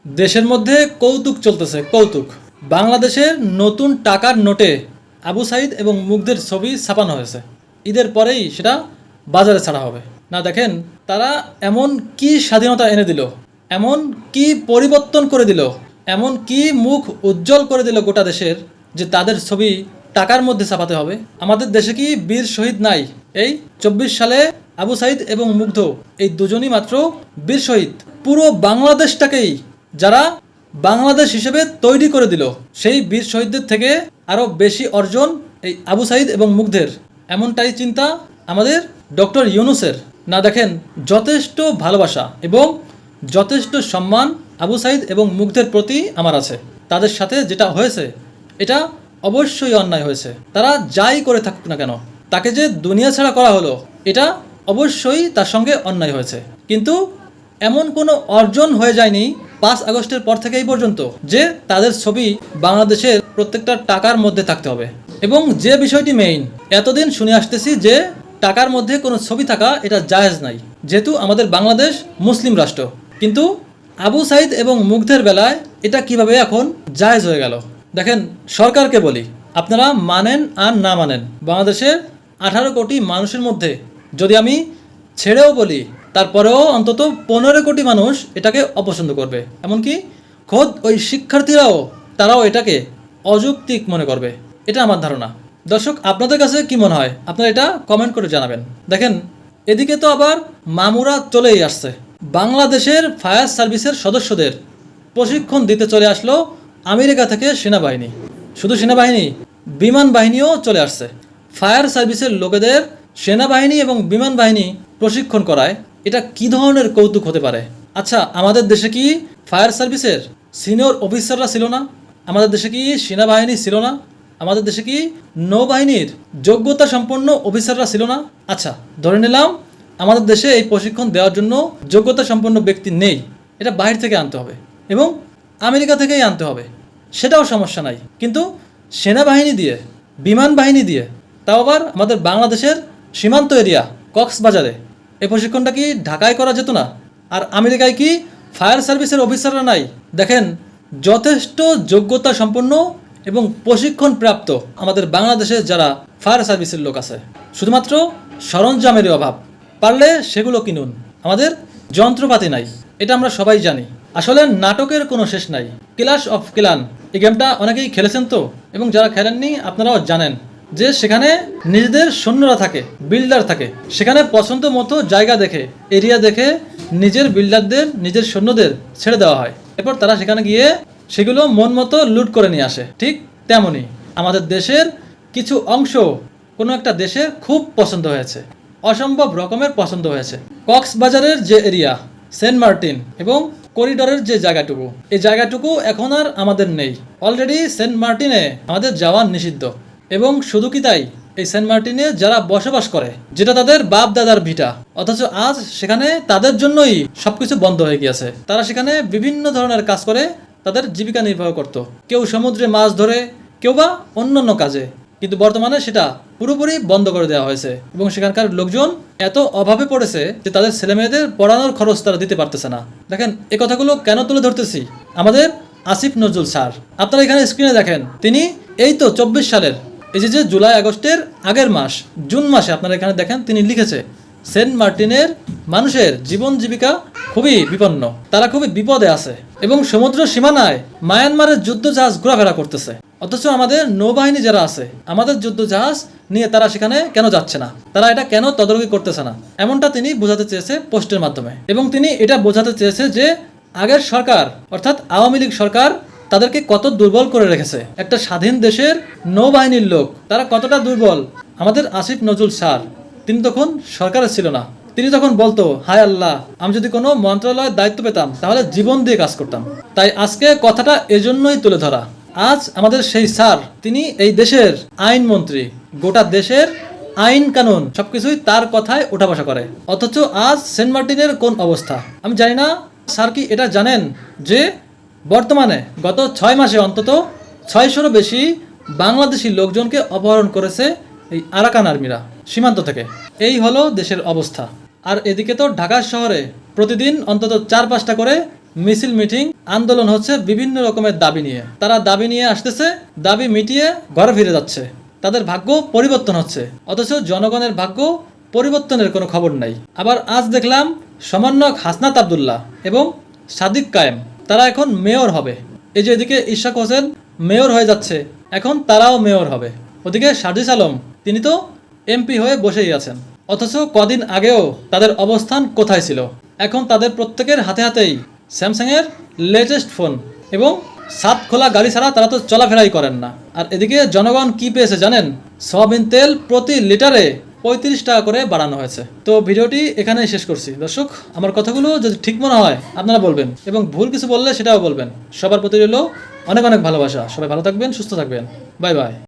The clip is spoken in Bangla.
দেশের মধ্যে কৌতুক চলতেছে, কৌতুক। বাংলাদেশের নতুন টাকার নোটে আবু সাইদ এবং মুগ্ধের ছবি ছাপানো হয়েছে। ঈদের পরেই সেটা বাজারে ছাড়া হবে। না দেখেন, তারা এমন কি স্বাধীনতা এনে দিল, এমন কি পরিবর্তন করে দিল, এমন কি মুখ উজ্জ্বল করে দিল গোটা দেশের, যে তাদের ছবি টাকার মধ্যে ছাপাতে হবে। আমাদের দেশে কি বীর শহীদ নাই? এই 24 সালে আবু সাইদ এবং মুগ্ধ এই দুজনই মাত্র বীর শহীদ। পুরো বাংলাদেশটাকেই যারা বাংলাদেশ হিসেবে তৈরি করে দিল, সেই বীর শহীদদের থেকে আরও বেশি অর্জন এই আবু সাইদ এবং মুগ্ধের, এমনটাই চিন্তা আমাদের ডক্টর ইউনূসের। না দেখেন, যথেষ্ট ভালোবাসা এবং যথেষ্ট সম্মান আবু সাইদ এবং মুগ্ধের প্রতি আমার আছে। তাদের সাথে যেটা হয়েছে এটা অবশ্যই অন্যায় হয়েছে। তারা যাই করে থাকুক না কেন, তাকে যে দুনিয়া ছাড়া করা হলো, এটা অবশ্যই তার সঙ্গে অন্যায় হয়েছে। কিন্তু এমন কোনো অর্জন হয়ে যায়নি 5 আগস্টের পর থেকে এই পর্যন্ত যে তাদের ছবি বাংলাদেশের প্রত্যেকটা টাকার মধ্যে থাকতে হবে। এবং যে বিষয়টি মেইন, এতদিন শুনে আসতেছি যে টাকার মধ্যে কোনো ছবি থাকা এটা জায়েজ নাই, যেহেতু আমাদের বাংলাদেশ মুসলিম রাষ্ট্র। কিন্তু আবু সাইদ এবং মুগ্ধের বেলায় এটা কিভাবে এখন জায়েজ হয়ে গেল? দেখেন, সরকারকে বলি, আপনারা মানেন আর না মানেন, বাংলাদেশের 18 কোটি মানুষের মধ্যে যদি আমি ছেড়েও বলি, তারপরেও অন্তত 15 কোটি মানুষ এটাকে অপছন্দ করবে। এমনকি খোদ ওই শিক্ষার্থীরাও, তারাও এটাকে অযৌক্তিক মনে করবে, এটা আমার ধারণা। দর্শক, আপনাদের কাছে কি মনে হয়? আপনারা এটা কমেন্ট করে জানাবেন। দেখেন, এদিকে তো আবার মামুরা চলেই আসছে। বাংলাদেশের ফায়ার সার্ভিসের সদস্যদের প্রশিক্ষণ দিতে চলে আসলো আমেরিকা থেকে সেনাবাহিনী। শুধু সেনাবাহিনী, বিমান বাহিনীও চলে আসছে। ফায়ার সার্ভিসের লোকেদের সেনাবাহিনী এবং বিমান বাহিনী প্রশিক্ষণ করায়, এটা কি ধরনের কৌতুক হতে পারে? আচ্ছা, আমাদের দেশে কি ফায়ার সার্ভিসের সিনিয়র অফিসাররা ছিল না? আমাদের দেশে কি সেনাবাহিনী ছিল না? আমাদের দেশে কি নৌবাহিনীর যোগ্যতা সম্পন্ন অফিসাররা ছিল না? আচ্ছা, ধরে নিলাম আমাদের দেশে এই প্রশিক্ষণ দেওয়ার জন্য যোগ্যতা সম্পন্ন ব্যক্তি নেই, এটা বাইরে থেকে আনতে হবে এবং আমেরিকা থেকেই আনতে হবে, সেটাও সমস্যা নাই। কিন্তু সেনাবাহিনী দিয়ে, বিমান বাহিনী দিয়ে, তাও আবার আমাদের বাংলাদেশের সীমান্ত এরিয়া কক্সবাজারে, এই প্রশিক্ষণটা কি ঢাকায় করা যেত না? আর আমেরিকায় কি ফায়ার সার্ভিসের অফিসাররা নাই? দেখেন, যথেষ্ট যোগ্যতা সম্পন্ন এবং প্রশিক্ষণ প্রাপ্ত আমাদের বাংলাদেশের যারা ফায়ার সার্ভিসের লোক আছে, শুধুমাত্র সরঞ্জামেরই অভাব। পারলে সেগুলো কিনুন, আমাদের যন্ত্রপাতি নাই, এটা আমরা সবাই জানি। আসলে নাটকের কোনো শেষ নাই। ক্ল্যাশ অফ ক্ল্যান এই গেমটা অনেকেই খেলেছেন তো, এবং যারা খেলেননি আপনারাও জানেন যে সেখানে নিজেদের সৈন্যরা থাকে, বিল্ডার থাকে। সেখানে পছন্দ মতো জায়গা দেখে, এরিয়া দেখে নিজের বিল্ডারদের, নিজের সৈন্যদের ছেড়ে দেওয়া হয়। এরপর তারা সেখানে গিয়ে সেগুলো মন মতো লুট করে নিয়ে আসে। ঠিক তেমনই আমাদের দেশের কিছু অংশ কোনো একটা দেশের খুব পছন্দ হয়েছে, অসম্ভব রকমের পছন্দ হয়েছে। কক্সবাজারের যে এরিয়া, সেন্ট মার্টিন এবং করিডোরের যে জায়গাটুকু, এই জায়গাটুকু এখন আর আমাদের নেই। অলরেডি সেন্ট মার্টিনে আমাদের যাওয়া নিষিদ্ধ। এবং শুধু কি তাই, এই সেন্ট মার্টিনে যারা বসবাস করে, যেটা তাদের বাপ দাদার ভিটা, অথচ আজ সেখানে তাদের জন্যই সবকিছু বন্ধ হয়ে গিয়েছে। তারা সেখানে বিভিন্ন ধরনের কাজ করে তাদের জীবিকা নির্বাহ করত, কেউ সমুদ্রে মাছ ধরে, কেউ বা অন্যান্য কাজে। কিন্তু বর্তমানে সেটা পুরোপুরি বন্ধ করে দেওয়া হয়েছে এবং সেখানকার লোকজন এত অভাবে পড়েছে যে তাদের ছেলেমেয়েদের পড়ানোর খরচ তারা দিতে পারতেছে না। দেখেন, এই কথাগুলো কেন তুলে ধরতেছি? আমাদের আসিফ নজরুল স্যার, আপনারা এখানে স্ক্রিনে দেখেন, তিনি এই তো 24 সালের এই যে জুলাই আগস্টের আগের মাস, জুন মাসে আপনারা এখানে দেখেন, তিনি লিখেছে সেন্ট মার্টিনের মানুষের জীবন জীবিকা খুবই বিপন্ন, তারা খুবই বিপদে আছে এবং সমুদ্র সীমানায় মায়ানমারের যুদ্ধ জাহাজ ঘোরাফেরা করতেছে। অথচ আমাদের নৌবাহিনী যারা আছে, আমাদের যুদ্ধ জাহাজ নিয়ে তারা সেখানে কেন যাচ্ছে না? তারা এটা কেন তদারকি করতেছে না? এমনটা তিনি বোঝাতে চেয়েছে পোস্টের মাধ্যমে। এবং তিনি এটা বোঝাতে চেয়েছে যে আগের সরকার, অর্থাৎ আওয়ামী লীগ সরকার, তাদেরকে কত দুর্বল করে রেখেছে। একটা স্বাধীন দেশের নৌবাহিনীর লোক তারা কতটা দুর্বল। আমাদের আসিফ নজরুল স্যার, তিনি তখন সরকারে ছিল না, তিনি তখন বলতো, হায় আল্লাহ, আমি যদি কোনো মন্ত্রণালয়ের দায়িত্ব পেতাম তাহলে জীবন দিয়ে কাজ করতাম। তাই আজকে কথাটা এজন্যই তুলে ধরা। আজ আমাদের সেই স্যার, তিনি এই দেশের আইনমন্ত্রী, গোটা দেশের আইন কানুন সবকিছুই তার কথায় ওঠা বসা করে। অথচ আজ সেন্ট মার্টিনের কোন অবস্থা আমি জানি না। স্যার কি এটা জানেন যে বর্তমানে গত 6 মাসে অন্তত 600-রও বেশি বাংলাদেশি লোকজনকে অপহরণ করেছে এই আরাকান আর্মিরা সীমান্ত থেকে? এই হলো দেশের অবস্থা। আর এদিকে তো ঢাকা শহরে প্রতিদিন অন্তত 4-5টা করে মিছিল মিটিং আন্দোলন হচ্ছে বিভিন্ন রকমের দাবি নিয়ে। তারা দাবি নিয়ে আসতেছে, দাবি মিটিয়ে ঘরে ফিরে যাচ্ছে, তাদের ভাগ্য পরিবর্তন হচ্ছে, অথচ জনগণের ভাগ্য পরিবর্তনের কোনো খবর নাই। আবার আজ দেখলাম সমন্বয়ক হাসনাত আব্দুল্লাহ এবং সাদিক কায়েম তারা এখন মেয়র হবে। এই যে এদিকে ইশাক হোসেন মেয়র হয়ে যাচ্ছে, এখন তারাও মেয়র হবে। ওদিকে সাজিস আলম তিনি তো এমপি হয়ে বসেই আছেন, অথচ কদিন আগেও তাদের অবস্থান কোথায় ছিল? এখন তাদের প্রত্যেকের হাতে হাতেই স্যামসাংয়ের লেটেস্ট ফোন এবং সাত খোলা গাড়ি ছাড়া তারা তো চলাফেরাই করেন না। আর এদিকে জনগণ কি পেয়েছে জানেন? সয়াবিন তেল প্রতি লিটারে 35 টাকা করে বাড়ানো হয়েছে। তো ভিডিওটি এখানেই শেষ করছি। দর্শক, আমার কথাগুলো যদি ঠিক মনে হয় আপনারা বলবেন, এবং ভুল কিছু বললে সেটাও বলবেন। সবার প্রতি রইল অনেক অনেক ভালোবাসা। সবাই ভালো থাকবেন, সুস্থ থাকবেন। Bye bye.